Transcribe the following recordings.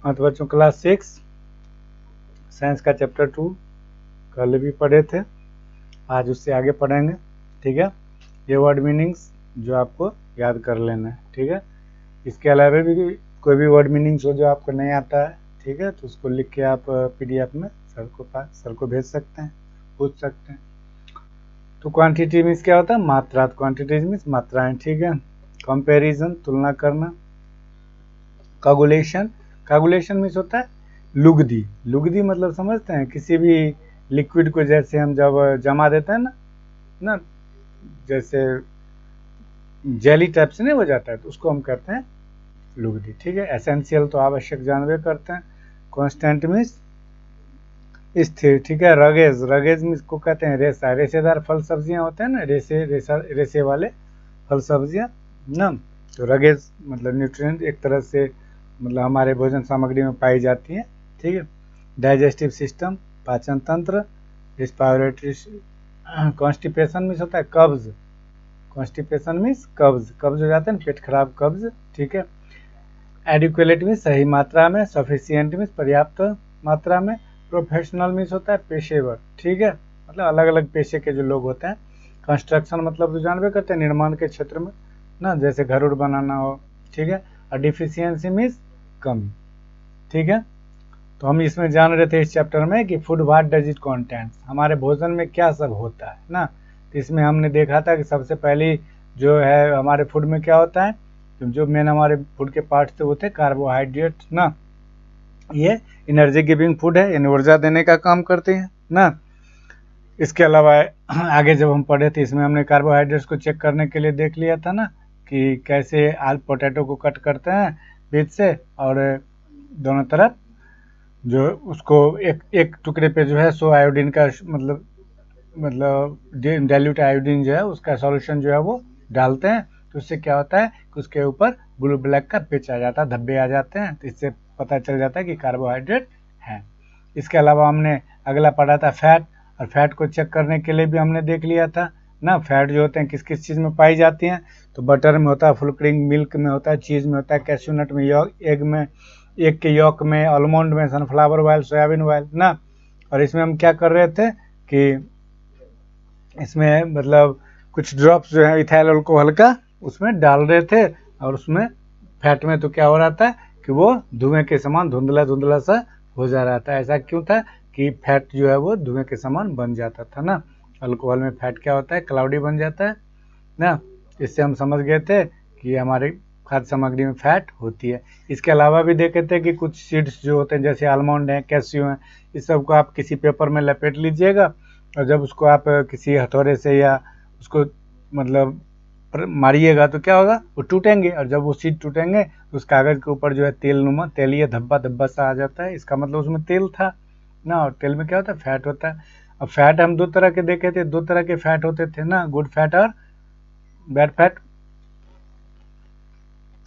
हाँ तो बच्चों क्लास 6 साइंस का चैप्टर 2 कल भी पढ़े थे, आज उससे आगे पढ़ेंगे। ठीक है, ये वर्ड मीनिंग्स जो आपको याद कर लेना है। ठीक है, इसके अलावा भी कोई भी वर्ड मीनिंग्स हो जो आपको नहीं आता है, ठीक है, तो उसको लिख के आप PDF में सर को भेज सकते हैं, पूछ सकते हैं। तो क्वांटिटी मीन्स क्या होता है? मात्रा। क्वांटिटी मीन्स मात्राएं। ठीक है, कंपैरिजन तुलना करना। कागुलेशन, कागुलेशन मीन्स होता है लुगदी। लुगदी मतलब समझते हैं, किसी भी लिक्विड को जैसे हम जब जमा देते हैं ना जैसे जेली टाइप से नहीं हो जाता है, तो उसको हम कहते हैं लुगदी। ठीक है, एसेंशियल तो आवश्यक जानवे करते हैं। कांस्टेंट मीन्स स्थिर। ठीक है, रगेज, रगेज मीन्स को कहते हैं रेशा। रेशेदार फल सब्जियां होते हैं ना, रेशे वाले फल सब्जियां ना, तो रगेज मतलब न्यूट्रिएंट एक तरह से मतलब हमारे भोजन सामग्री में पाई जाती है। ठीक है, डाइजेस्टिव सिस्टम पाचन तंत्र। रिस्पायरेटरी, कॉन्स्टिपेशन मीन्स होता है कब्ज। कॉन्स्टिपेशन मीन्स कब्ज, कब्ज हो जाता है पेट खराब, कब्ज। ठीक है, एडिक्वेट मीन्स सही मात्रा में। सफिशिएंट मीन्स पर्याप्त मात्रा में। प्रोफेशनल मीन्स होता है पेशेवर। ठीक है, मतलब अलग अलग पेशे के जो लोग होते हैं। कंस्ट्रक्शन मतलब जो जानवे करते हैं निर्माण के क्षेत्र में ना, जैसे घर उड़ बनाना हो। ठीक है, और डिफिशियंसी मीन्स कमी। ठीक है, तो हम इसमें जान रहे थे इस चैप्टर में कि food what does it contents, हमारे भोजन में क्या सब होता है ना। तो इसमें हमने देखा था कि सबसे पहली जो है हमारे फूड में क्या होता है, जो मेन हमारे फूड के पार्ट थे वो थे कार्बोहाइड्रेट ना, ये एनर्जी गिविंग फूड है, यानी ऊर्जा देने का काम करते हैं ना। इसके अलावा आगे जब हम पढ़े थे इसमें हमने कार्बोहाइड्रेट्स को चेक करने के लिए देख लिया था ना कि कैसे आलू पोटैटो को कट करते हैं बीच से, और दोनों तरफ जो उसको एक टुकड़े पे जो है 100 आयोडीन का मतलब डाइल्यूट आयोडीन जो है उसका सॉल्यूशन जो है वो डालते हैं, तो उससे क्या होता है कि उसके ऊपर ब्लू ब्लैक का पिच आ जाता है, धब्बे आ जाते हैं, तो इससे पता चल जाता है कि कार्बोहाइड्रेट है। इसके अलावा हमने अगला पढ़ा था फैट, और फैट को चेक करने के लिए भी हमने देख लिया था ना, फैट जो होते हैं किस किस चीज़ में पाई जाती हैं, तो बटर में होता है, फुल क्रीम मिल्क में होता है, चीज़ में होता है, कैश्यू नट में, एग में, एग के यॉक में, आलमंड में, सनफ्लावर ऑयल, सोयाबीन ऑयल ना। और इसमें हम क्या कर रहे थे कि इसमें मतलब कुछ ड्रॉप्स जो है इथाइल अल्कोहल का उसमें डाल रहे थे, और उसमें फैट में तो क्या हो रहा था कि वो धुएं के समान धुंधला धुंधला सा हो जा रहा था। ऐसा क्यों था कि फैट जो है वो धुएं के समान बन जाता था ना। अल्कोहल में फैट क्या होता है, क्लाउडी बन जाता है ना। इससे हम समझ गए थे कि हमारे खाद्य सामग्री में फैट होती है। इसके अलावा भी देखे थे कि कुछ सीड्स जो होते हैं जैसे आलमंड हैं, कैश्यू हैं, इस सब को आप किसी पेपर में लपेट लीजिएगा, और जब उसको आप किसी हथौड़े से या उसको मतलब मारिएगा तो क्या होगा, वो टूटेंगे, और जब वो सीड टूटेंगे तो उस कागज़ के ऊपर जो है तेलनुमा तेलीय धब्बा धब्बा सा आ जाता है। इसका मतलब उसमें तेल था ना, और तेल में क्या होता है, फैट होता है। अब फैट हम दो तरह के देखे थे, दो तरह के फैट होते थे ना, गुड फैट और बैड फैट।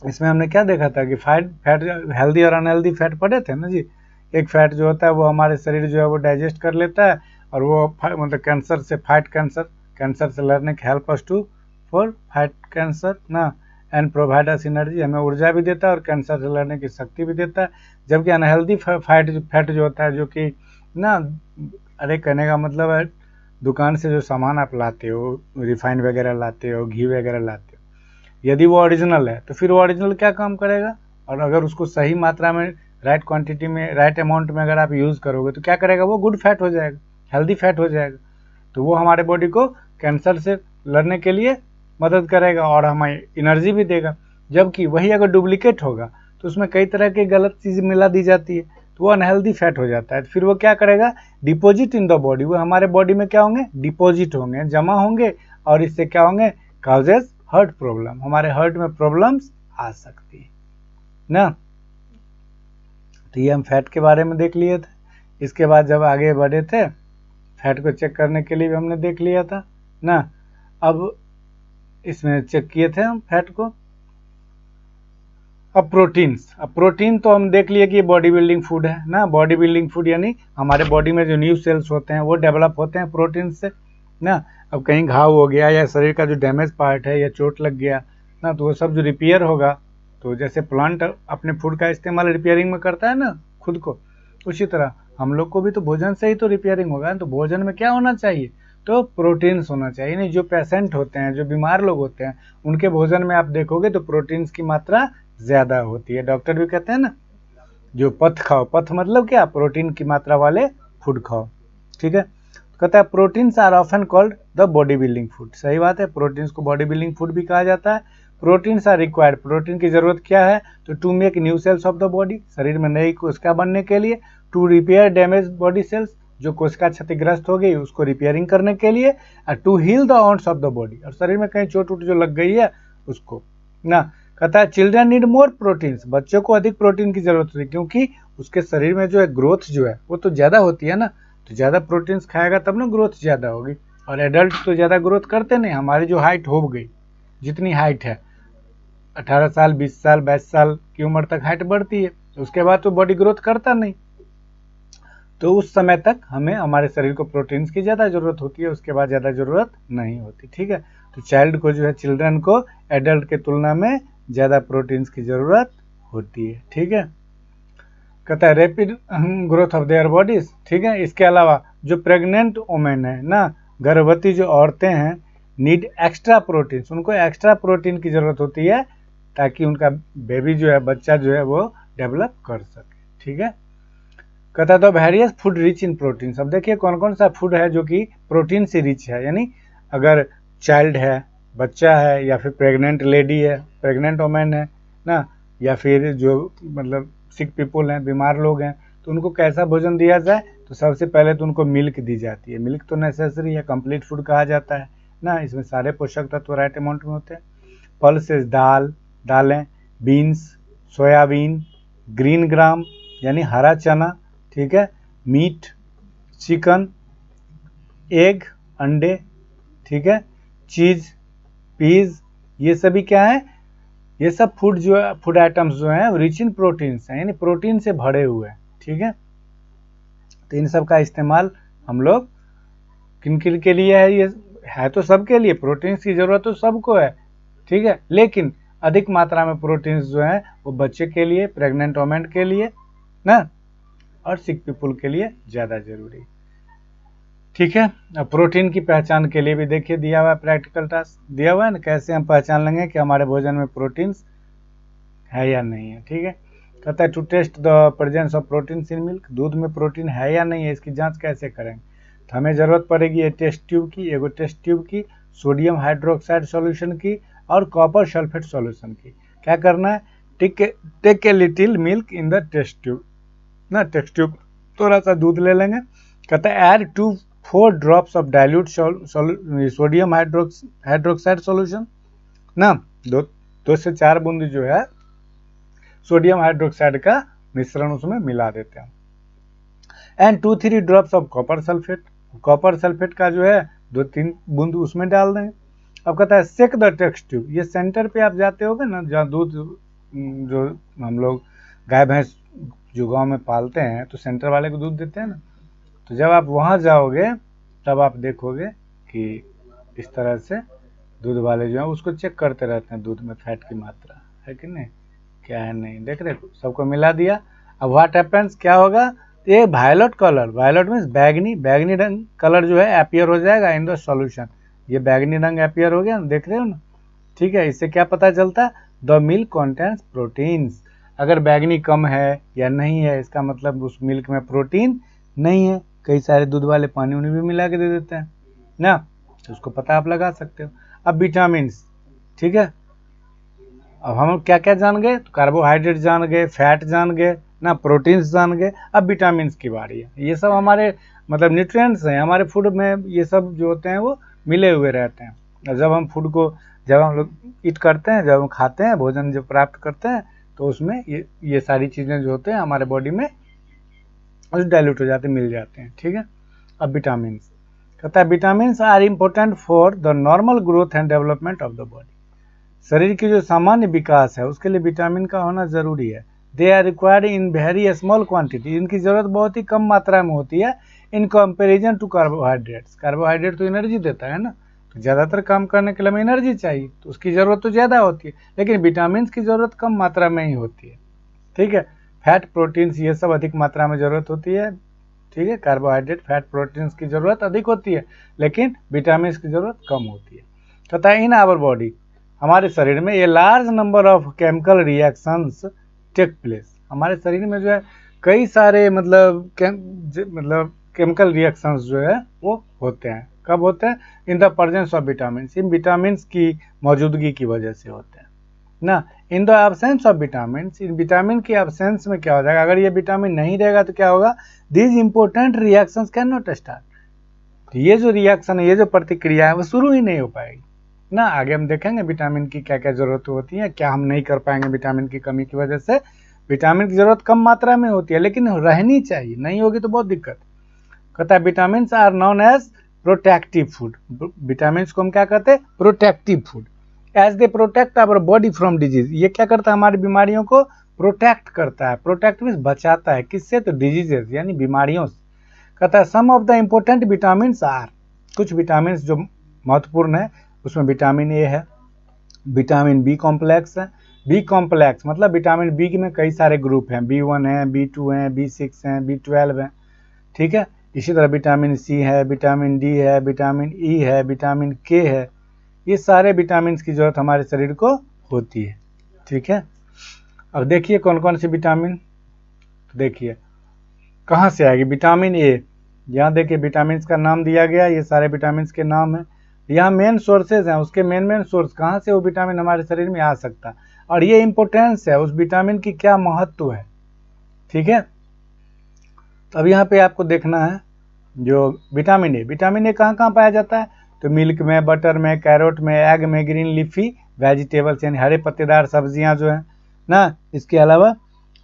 इसमें हमने क्या देखा था कि फैट हेल्दी और अनहेल्दी फैट पढ़े थे ना जी। एक फैट जो होता है वो हमारे शरीर जो है वो डाइजेस्ट कर लेता है, और वो मतलब कैंसर से फाइट, कैंसर से लड़ने के help us to for fight cancer ना, एंड प्रोवाइड अस एनर्जी, हमें ऊर्जा भी देता है और कैंसर से लड़ने की शक्ति भी देता है। जबकि अनहेल्दी फैट जो होता है जो कि ना, अरे कहने का मतलब है दुकान से जो सामान आप लाते हो, रिफाइंड वगैरह लाते हो, घी वगैरह लाते हो, यदि वो ओरिजिनल है तो फिर वो ओरिजिनल क्या काम करेगा, और अगर उसको सही मात्रा में, राइट क्वांटिटी में, राइट अमाउंट में अगर आप यूज़ करोगे तो क्या करेगा, वो गुड फैट हो जाएगा, हेल्दी फैट हो जाएगा। तो वो हमारे बॉडी को कैंसर से लड़ने के लिए मदद करेगा और हमें एनर्जी भी देगा। जबकि वही अगर डुप्लीकेट होगा तो उसमें कई तरह की गलत चीज़ मिला दी जाती है, तो वो अनहेल्दी फैट हो जाता है। फिर वो क्या करेगा, डिपॉजिट इन द बॉडी, वो हमारे बॉडी में क्या होंगे, डिपॉजिट होंगे, जमा होंगे, और इससे क्या होंगे, काउजेज हार्ट प्रॉब्लम, हमारे हार्ट में प्रॉब्लम्स आ सकती है ना। तो ये हम फैट के बारे में देख लिए थे। इसके बाद जब आगे बढ़े थे फैट को चेक करने के लिए भी हमने देख लिया था ना। अब इसमें चेक किए थे हम फैट को। अब प्रोटीन तो हम देख लिए कि बॉडी बिल्डिंग फूड है ना। बॉडी बिल्डिंग फूड यानी हमारे बॉडी में जो न्यू सेल्स होते हैं वो डेवलप होते हैं प्रोटीन से ना। अब कहीं घाव हो गया या शरीर का जो डैमेज पार्ट है या चोट लग गया ना, तो वो सब जो रिपेयर होगा तो जैसे प्लांट अपने फूड का इस्तेमाल रिपेयरिंग में करता है ना खुद को, उसी तरह हम लोग को भी तो भोजन से ही तो रिपेयरिंग होगा। तो भोजन में क्या होना चाहिए, तो प्रोटीन्स होना चाहिए। नहीं, जो पेशेंट होते हैं, जो बीमार लोग होते हैं, उनके भोजन में आप देखोगे तो प्रोटीन्स की मात्रा ज़्यादा होती है। डॉक्टर भी कहते हैं ना, जो पथ खाओ, पथ मतलब क्या, प्रोटीन की मात्रा वाले फूड खाओ। ठीक है, कहता है proteins are often called the body building food. सही बात है, प्रोटीन्स को बॉडी बिल्डिंग फूड भी कहा जाता है। प्रोटीन्स आर रिक्वायर्ड, प्रोटीन की जरूरत क्या है, तो to make new cells of the body, शरीर में नई कोशिका बनने के लिए, to repair damage body cells, जो कोशिका क्षतिग्रस्त हो गई उसको रिपेयरिंग करने के लिए, और to heal the aunts of the body, और शरीर में कहीं चोट उट जो लग गई है उसको ना। कहता है चिल्ड्रन नीड मोर प्रोटीन्स, बच्चों को अधिक प्रोटीन की जरूरत होती है, क्योंकि उसके शरीर में जो है ग्रोथ जो है वो तो ज़्यादा होती है ना, तो ज़्यादा प्रोटीन्स खाएगा तब ना ग्रोथ ज़्यादा होगी। और एडल्ट तो ज़्यादा ग्रोथ करते नहीं, हमारी जो हाइट हो गई, जितनी हाइट है 18 साल 20 साल 22 साल की उम्र तक हाइट बढ़ती है, उसके बाद तो बॉडी ग्रोथ करता नहीं, तो उस समय तक हमें हमारे शरीर को प्रोटीन्स की ज़्यादा ज़रूरत होती है, उसके बाद ज़्यादा ज़रूरत नहीं होती। ठीक है, तो चाइल्ड को जो है, चिल्ड्रन को एडल्ट के तुलना में ज़्यादा प्रोटीन्स की ज़रूरत होती है। ठीक है, कहता है rapid growth of their bodies. ठीक है, इसके अलावा जो प्रेग्नेंट वुमेन है ना, गर्भवती जो औरतें हैं, नीड एक्स्ट्रा प्रोटीन्स, उनको एक्स्ट्रा प्रोटीन की ज़रूरत होती है ताकि उनका बेबी जो है, बच्चा जो है वो डेवलप कर सके। ठीक है, कहता है तो various food rich in protein. अब देखिए कौन कौन सा फूड है जो कि प्रोटीन से रिच है, यानी अगर चाइल्ड है, बच्चा है, या फिर प्रेग्नेंट लेडी है, प्रेग्नेंट वुमेन है ना, या फिर जो मतलब सिक पीपल हैं, बीमार लोग हैं, तो उनको कैसा भोजन दिया जाए, तो सबसे पहले तो उनको मिल्क दी जाती है। मिल्क तो नेसेसरी है, कंप्लीट फूड कहा जाता है ना, इसमें सारे पोषक तत्व राइट अमाउंट में होते हैं। पल्सेस दालें, बीन्स, सोयाबीन, ग्रीन ग्राम यानी हरा चना, ठीक है, मीट, चिकन, एग अंडे, ठीक है, चीज़, पीज, ये सभी क्या है, ये सब फूड जो है, फूड आइटम्स जो हैं रिच इन प्रोटीन्स हैं, यानी प्रोटीन से भरे हुए हैं। ठीक है, तो इन सब का इस्तेमाल हम लोग किन किन के लिए है, ये है तो सबके लिए, प्रोटीन्स की ज़रूरत तो सबको है। ठीक है, लेकिन अधिक मात्रा में प्रोटीन्स जो है वो बच्चे के लिए, प्रेग्नेंट वुमेन के लिए ना, और सिक पीपल के लिए ज़्यादा जरूरी। ठीक है, अब प्रोटीन की पहचान के लिए भी देखिए दिया हुआ है, प्रैक्टिकल टास्क दिया हुआ है ना, कैसे हम पहचान लेंगे कि हमारे भोजन में प्रोटीन्स है या नहीं है। ठीक है, कहता है to test the presence of proteins in milk, दूध में प्रोटीन है या नहीं है इसकी जांच कैसे करेंगे, तो हमें ज़रूरत पड़ेगी ये टेस्ट ट्यूब की, एगो टेस्ट ट्यूब की, सोडियम हाइड्रोक्साइड सॉल्यूशन की, और कॉपर सल्फेट सॉल्यूशन की। क्या करना है, take a little milk in the test tube ना, टेस्ट ट्यूब थोड़ा सा दूध ले लेंगे। कहता है add 2 to 4 drops of dilute sodium hydroxide solution ना, 2 से 4 बूंद जो है सोडियम हाइड्रोक्साइड का मिश्रण उसमें मिला देते हैं। And 2-3 drops of copper sulphate, copper sulphate का जो है 2-3 बूंद उसमें डाल देंगे। अब कहता है सेक द टेस्ट ट्यूब, ये सेंटर पे आप जाते होगे ना, जहाँ दूध जो हम लोग गाय भैंस जो गांव में पालते हैं, तो सेंटर वाले को दूध देते हैं ना, तो जब आप वहाँ जाओगे तब आप देखोगे कि इस तरह से दूध वाले जो है उसको चेक करते रहते हैं, दूध में फैट की मात्रा है कि नहीं, क्या है नहीं, देख रहे, सबको मिला दिया। अब व्हाट हैपेंस, क्या होगा, ये वायलेट कलर, वायलेट मीन्स बैगनी रंग कलर जो है अपीयर हो जाएगा इन द सॉल्यूशन, ये बैगनी रंग अपीयर हो गया, देख रहे हो ना। ठीक है, इससे क्या पता चलता है, द मिल्क कंटेन्स प्रोटीन्स, अगर बैगनी कम है या नहीं है, इसका मतलब उस मिल्क में प्रोटीन नहीं है। कई सारे दूध वाले पानी उन्हें भी मिला के दे देते हैं ना, तो उसको पता आप लगा सकते हो। अब विटामिन्स, ठीक है, अब हम क्या क्या जान गए, तो कार्बोहाइड्रेट जान गए, फैट जान गए ना, प्रोटीन्स जान गए, अब विटामिन्स की बारी है। ये सब हमारे मतलब न्यूट्रिएंट्स हैं, हमारे फूड में ये सब जो होते हैं वो मिले हुए रहते हैं। जब हम फूड को, जब हम लोग ईट करते हैं, जब हम खाते हैं, भोजन जब प्राप्त करते हैं, तो उसमें ये सारी चीज़ें जो होते हैं हमारे बॉडी में उस डाइल्यूट हो जाते, मिल जाते हैं। ठीक है, अब विटामिन्स, कहता है vitamins are important for the normal growth and development of the body, शरीर की जो सामान्य विकास है उसके लिए विटामिन का होना ज़रूरी है। They are required in very small quantity, इनकी ज़रूरत बहुत ही कम मात्रा में होती है in comparison to carbohydrates, carbohydrate तो एनर्जी देता है ना, ज़्यादातर काम करने के लिए हमें एनर्जी चाहिए, तो उसकी ज़रूरत तो ज़्यादा होती है, लेकिन विटामिन की ज़रूरत कम मात्रा में ही होती है। ठीक है, फैट प्रोटीन्स ये सब अधिक मात्रा में ज़रूरत होती है। ठीक है, कार्बोहाइड्रेट फैट प्रोटीन्स की ज़रूरत अधिक होती है, लेकिन विटामिन की ज़रूरत कम होती है। कहता है इन आवर बॉडी, हमारे शरीर में a large number of chemical reactions take place. हमारे शरीर में जो है कई सारे मतलब केमिकल रिएक्शंस जो है वो होते हैं। कब होते हैं? In the presence of vitamin, in vitamin की मौजूदगी की वजह से होते हैं ना। In the absence of vitamin, in vitamin की एब्सेंस में क्या हो जाएगा? अगर ये विटामिन नहीं रहेगा तो क्या होगा? These important reactions can not start. तो ये जो रिएक्शन है, ये जो प्रतिक्रिया है वो शुरू ही नहीं हो पाएगी ना। आगे हम देखेंगे विटामिन की क्या क्या जरूरत होती है, क्या हम नहीं कर पाएंगे विटामिन की कमी की वजह से। विटामिन की जरूरत कम मात्रा में होती है, लेकिन रहनी चाहिए, नहीं होगी तो बहुत दिक्कत। कहता है vitamin are known as protective food. Vitamin को हम क्या कहते हैं? Protective food. As they protect our body from disease. ये क्या करता है? हमारी बीमारियों को प्रोटेक्ट करता है। प्रोटेक्ट मीन्स बचाता है, किससे? तो डिजीजेस यानी बीमारियों से। कहता है some of the important vitamin are, कुछ विटामिन जो महत्वपूर्ण है उसमें विटामिन ए है, विटामिन बी कॉम्प्लेक्स है। बी कॉम्प्लेक्स मतलब विटामिन बी में कई सारे ग्रुप हैं, B1 है, B2 है, B6 है, B12 है। ठीक है, इसी तरह विटामिन सी है, विटामिन डी है, विटामिन ई है, विटामिन के है। ये सारे विटामिन की जरूरत हमारे शरीर को होती है। ठीक है, अब देखिए कौन कौन से विटामिन, तो देखिए कहाँ से आएगी? विटामिन ए, यहाँ देखिए विटामिन का नाम दिया गया, ये सारे विटामिन के नाम है। यहाँ मेन सोर्सेज हैं, उसके मेन सोर्स कहाँ से वो विटामिन हमारे शरीर में आ सकता है, और ये इंपॉर्टेंस है उस विटामिन की, क्या महत्व है। ठीक है, तो अब यहाँ पे आपको देखना है जो विटामिन ए कहाँ कहाँ पाया जाता है? तो मिल्क में, बटर में, कैरोट में, एग में, ग्रीन लीफी वेजिटेबल्स यानी हरे पत्तेदार सब्जियां जो है ना, इसके अलावा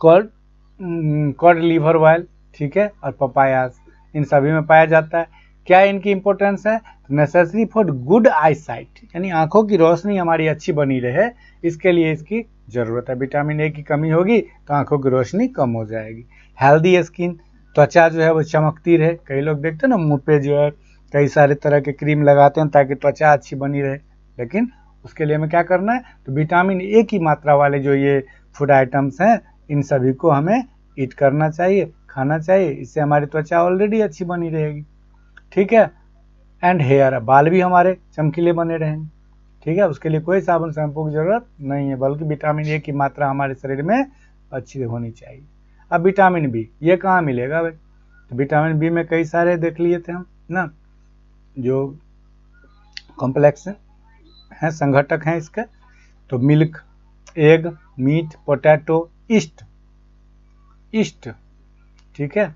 कॉड लिवर ऑयल, ठीक है, और पपायास, इन सभी में पाया जाता है। क्या इनकी इंपॉर्टेंस है? Necessary for good I site, यानी आंखों की रोशनी हमारी अच्छी बनी रहे, इसके लिए इसकी जरूरत है। विटामिन ए की कमी होगी तो आंखों की रोशनी कम हो जाएगी। हेल्दी स्किन, त्वचा जो है वो चमकती रहे। कई लोग देखते हैं ना मुंह पे जो है कई सारे तरह के क्रीम लगाते हैं ताकि त्वचा अच्छी बनी रहे, लेकिन उसके लिए हमें क्या करना है? तो विटामिन ए की मात्रा वाले जो ये फूड आइटम्स हैं, इन सभी को हमें ईट करना चाहिए, खाना चाहिए। इससे हमारी त्वचा ऑलरेडी अच्छी बनी रहेगी। ठीक है, एंड हेयर, बाल भी हमारे चमकीले बने रहेंगे। ठीक है, उसके लिए कोई साबुन शैम्पू की जरूरत नहीं है, बल्कि विटामिन ए की मात्रा हमारे शरीर में अच्छी होनी चाहिए। अब विटामिन बी, ये कहाँ मिलेगा भाई? तो विटामिन बी में कई सारे देख लिए थे हम ना, जो कॉम्प्लेक्स हैं, संघटक हैं इसके। तो milk, egg, meat, potato, yeast, ठीक है,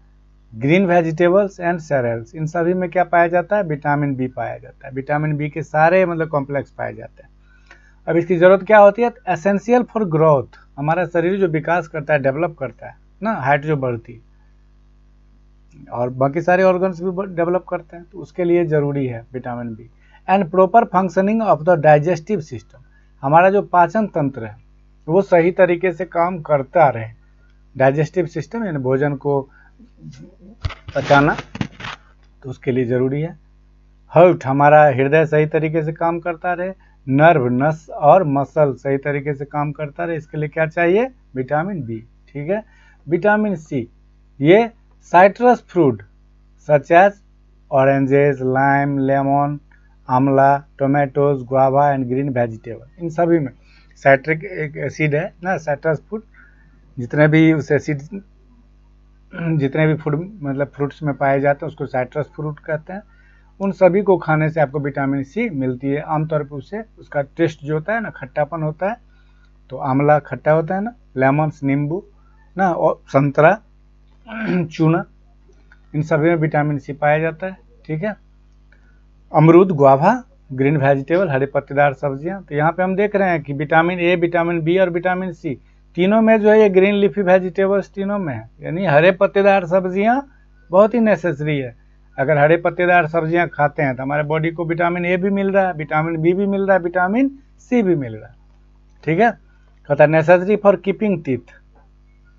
ग्रीन वेजिटेबल्स एंड सेरेल्स, इन सभी में क्या पाया जाता है? विटामिन बी पाया जाता है। विटामिन बी के सारे मतलब कॉम्प्लेक्स पाए जाते हैं। अब इसकी जरूरत क्या होती है? एसेंशियल फॉर ग्रोथ, हमारा शरीर जो विकास करता है, डेवलप करता है ना, हाइट जो बढ़ती है, और बाकी सारे ऑर्गन्स भी डेवलप करते हैं, तो उसके लिए जरूरी है vitamin B. And proper functioning of the digestive system, हमारा जो पाचन तंत्र है वो सही तरीके से काम करता रहे। डाइजेस्टिव सिस्टम यानी भोजन को पचाना, तो उसके लिए जरूरी है। हार्ट, हमारा हृदय सही तरीके से काम करता रहे। नर्व, नस और मसल सही तरीके से काम करता रहे, इसके लिए क्या चाहिए? Vitamin B. ठीक है, विटामिन सी, ये citrus fruit such as oranges, lime, lemon, amla, tomatoes, guava and green vegetable, इन सभी में साइट्रिक एक एसिड है ना, साइट्रस फ्रूट, जितने भी उस एसिड जितने भी फूड मतलब फ्रूट्स में पाए जाते हैं उसको साइट्रस फ्रूट कहते हैं। उन सभी को खाने से आपको विटामिन सी मिलती है। आमतौर पर उससे उसका टेस्ट जो होता है ना, खट्टापन होता है, तो आंवला खट्टा होता है ना, लेमन नींबू ना, और संतरा चूना, इन सभी में विटामिन सी पाया जाता है। ठीक है, अमरूद, गुआवा, ग्रीन वेजिटेबल, हरे पत्तेदार सब्जियां। तो यहाँ पे हम देख रहे हैं कि विटामिन ए, विटामिन बी और विटामिन सी तीनों में जो है ये ग्रीन लीफी वेजिटेबल्स तीनों में है, यानी हरे पत्तेदार सब्जियां बहुत ही नेसेसरी है। अगर हरे पत्तेदार सब्जियां खाते हैं तो हमारे बॉडी को विटामिन ए भी मिल रहा है, विटामिन बी भी मिल रहा है, विटामिन सी भी मिल रहा है। ठीक है, कहता है नेसेसरी फॉर कीपिंग टीथ।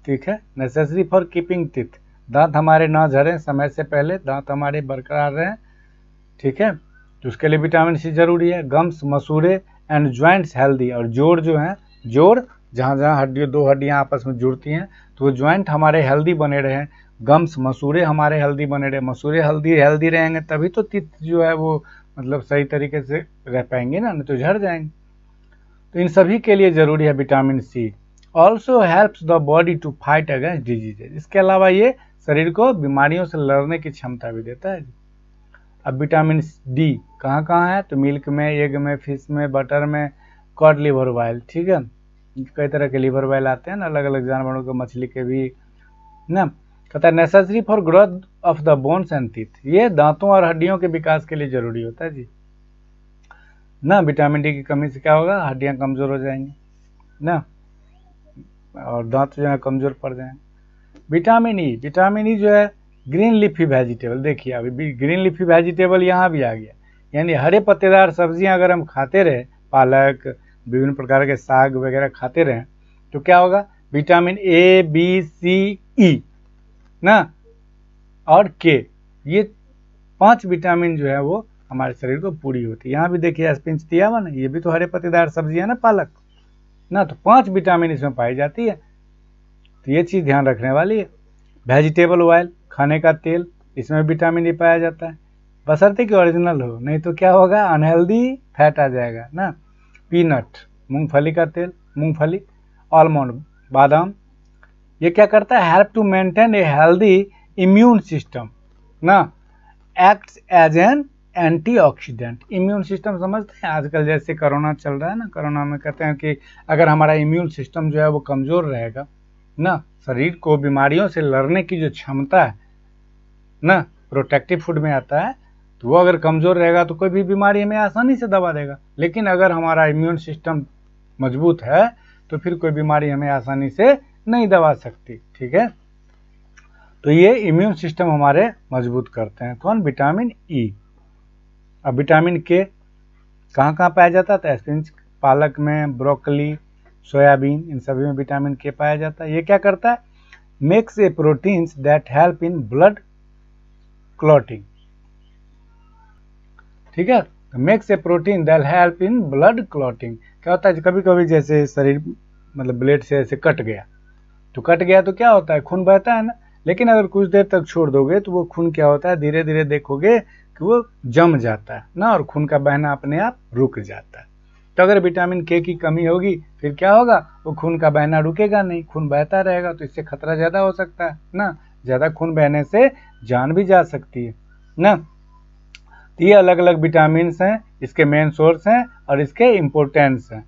ठीक है, नेसेसरी फॉर कीपिंग टीथ, दांत हमारे ना झड़े समय से पहले, दांत हमारे बरकरार रहें। ठीक है, तो उसके लिए विटामिन सी जरूरी है। गम्स, मसूड़े एंड ज्वाइंट्स हेल्दी, और जोड़ जो है, जोड़ जहाँ जहाँ दो हड्डियाँ आपस में जुड़ती हैं तो वो ज्वाइंट हमारे हेल्दी बने रहें। गम्स, मसूड़े हमारे हेल्दी बने रहे, मसूड़े हेल्दी रहेंगे तभी तो तित जो है वो मतलब सही तरीके से रह पाएंगे ना, नहीं तो झड़ जाएंगे। तो इन सभी के लिए जरूरी है vitamin C. Also helps the body to fight against diseases, इसके अलावा ये शरीर को बीमारियों से लड़ने की क्षमता भी देता है। अब विटामिन डी कहाँ कहाँ है, तो मिल्क में, एग में, फिश में, बटर में, कॉड लिवर ऑयल, ठीक है। कई तरह के लिवर ऑयल आते हैं ना, अलग अलग जानवरों के, मछली के भी ना। कहता है necessary for growth of the bones and teeth, ये दांतों और हड्डियों के विकास के लिए जरूरी होता है जी ना। विटामिन डी की कमी से क्या होगा, हड्डियां कमजोर हो जाएंगी ना, और दांत जो है कमजोर पड़ जाएंगे। विटामिन ई जो है ग्रीन लीफी वेजिटेबल, देखिए अभी ग्रीन लीफी वेजिटेबल यहाँ भी आ गया, यानी हरे पत्तेदार सब्जियां अगर हम खाते रहे, पालक, विभिन्न प्रकार के साग वगैरह खाते रहें तो क्या होगा, विटामिन ए, बी, सी, ई ना और के, ये 5 विटामिन जो है वो हमारे शरीर को पूरी होती है। यहाँ भी देखिए स्पिंच दिया हुआ ना, ये भी तो हरे पत्तेदार सब्जी है ना, पालक ना, तो 5 विटामिन इसमें पाई जाती है। तो ये चीज़ ध्यान रखने वाली है। वेजिटेबल ऑयल, खाने का तेल, इसमें विटामिन ई पाया जाता है, बशर्ते कि ओरिजिनल हो, नहीं तो क्या होगा, अनहेल्दी फैट आ जाएगा ना। पीनट, मूंगफली का तेल, मूंगफली, आलमंड, बादाम, ये क्या करता है, help to maintain a healthy immune system ना, acts as an antioxidant. Immune system समझते हैं, आजकल जैसे कोरोना चल रहा है ना, कोरोना में कहते हैं कि अगर हमारा इम्यून सिस्टम जो है वो कमज़ोर रहेगा ना, शरीर को बीमारियों से लड़ने की जो क्षमता है ना, प्रोटेक्टिव फूड में आता है, तो वो अगर कमज़ोर रहेगा तो कोई भी बीमारी हमें आसानी से दबा देगा। लेकिन अगर हमारा इम्यून सिस्टम मजबूत है तो फिर कोई बीमारी हमें आसानी से नहीं दबा सकती, ठीक है। तो ये इम्यून सिस्टम हमारे मजबूत करते हैं कौन, विटामिन ई। अब विटामिन के कहाँ कहाँ पाया जाता है, तो स्पिनच, पालक में, ब्रोकली, सोयाबीन, इन सभी में विटामिन के पाया जाता है। ये क्या करता है, makes a proteins that help in blood clotting, ठीक है। Makes a protein that help in blood clotting, क्या होता है, कभी कभी जैसे शरीर मतलब ब्लड से ऐसे कट गया तो क्या होता है, खून बहता है ना, लेकिन अगर कुछ देर तक छोड़ दोगे तो वो खून क्या होता है, धीरे धीरे देखोगे कि वो जम जाता है ना, और खून का बहना अपने आप रुक जाता है। तो अगर विटामिन के की कमी होगी फिर क्या होगा, वो खून का बहना रुकेगा नहीं, खून बहता रहेगा, तो इससे खतरा ज़्यादा हो सकता है ना, ज़्यादा खून बहने से जान भी जा सकती है ना। तो ये अलग अलग विटामिन हैं, इसके मेन सोर्स हैं और इसके इम्पोर्टेंस हैं।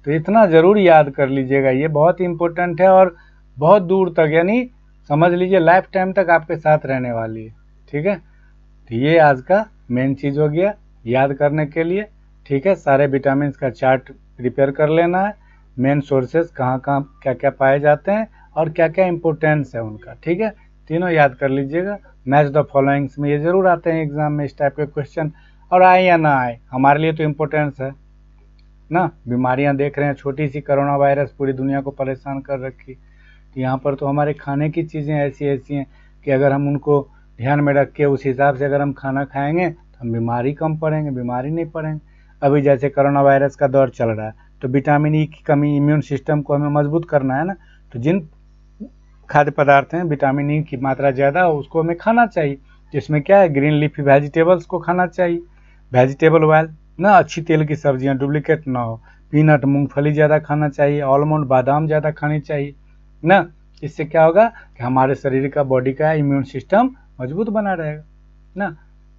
तो इतना ज़रूर याद कर लीजिएगा, ये बहुत ही इम्पोर्टेंट है और बहुत दूर तक, यानी समझ लीजिए लाइफ टाइम तक आपके साथ रहने वाली है, ठीक है। तो ये आज का मेन चीज़ हो गया याद करने के लिए, ठीक है। सारे विटामिन का चार्ट प्रिपेयर कर लेना है, मेन सोर्सेज कहाँ कहाँ क्या क्या पाए जाते हैं और क्या क्या इम्पोर्टेंस है उनका, ठीक है। तीनों याद कर लीजिएगा। मैच द फॉलोइंग्स में ये ज़रूर आते हैं एग्जाम में इस टाइप के क्वेश्चन, और आए या ना आए हमारे लिए तो इम्पोर्टेंस है ना। बीमारियां देख रहे हैं, छोटी सी कोरोना वायरस पूरी दुनिया को परेशान कर रखी, तो यहाँ पर तो हमारे खाने की चीज़ें ऐसी हैं कि अगर हम उनको ध्यान में रख के उस हिसाब से अगर हम खाना खाएंगे तो हम बीमारी कम पड़ेंगे, बीमारी नहीं पड़ेंगे। अभी जैसे कोरोना वायरस का दौर चल रहा है तो विटामिन ई की कमी, इम्यून सिस्टम को हमें मजबूत करना है ना, तो जिन खाद्य पदार्थ हैं विटामिन ई की मात्रा ज़्यादा हो उसको हमें खाना चाहिए। जिसमें क्या है, ग्रीन लीफी वेजिटेबल्स को खाना चाहिए, वेजिटेबल ऑयल ना, अच्छी तेल की सब्जियां डुप्लीकेट ना हो, पीनट, मूंगफली ज़्यादा खाना चाहिए, आलमंड, बादाम ज़्यादा खानी चाहिए ना। इससे क्या होगा कि हमारे शरीर का, बॉडी का इम्यून सिस्टम मजबूत बना रहेगा ना।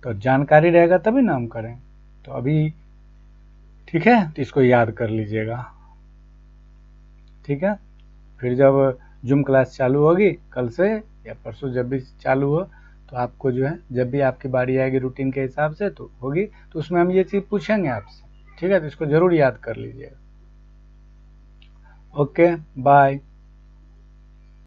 तो जानकारी रहेगा तभी ना हम करें। तो अभी ठीक है, तो इसको याद कर लीजिएगा, ठीक है। फिर जब जूम क्लास चालू होगी कल से या परसों, जब भी चालू हो, तो आपको जो है जब भी आपकी बारी आएगी रूटीन के हिसाब से तो होगी, तो उसमें हम ये चीज़ पूछेंगे आपसे, ठीक है। तो इसको ज़रूर याद कर लीजिएगा। Okay, bye.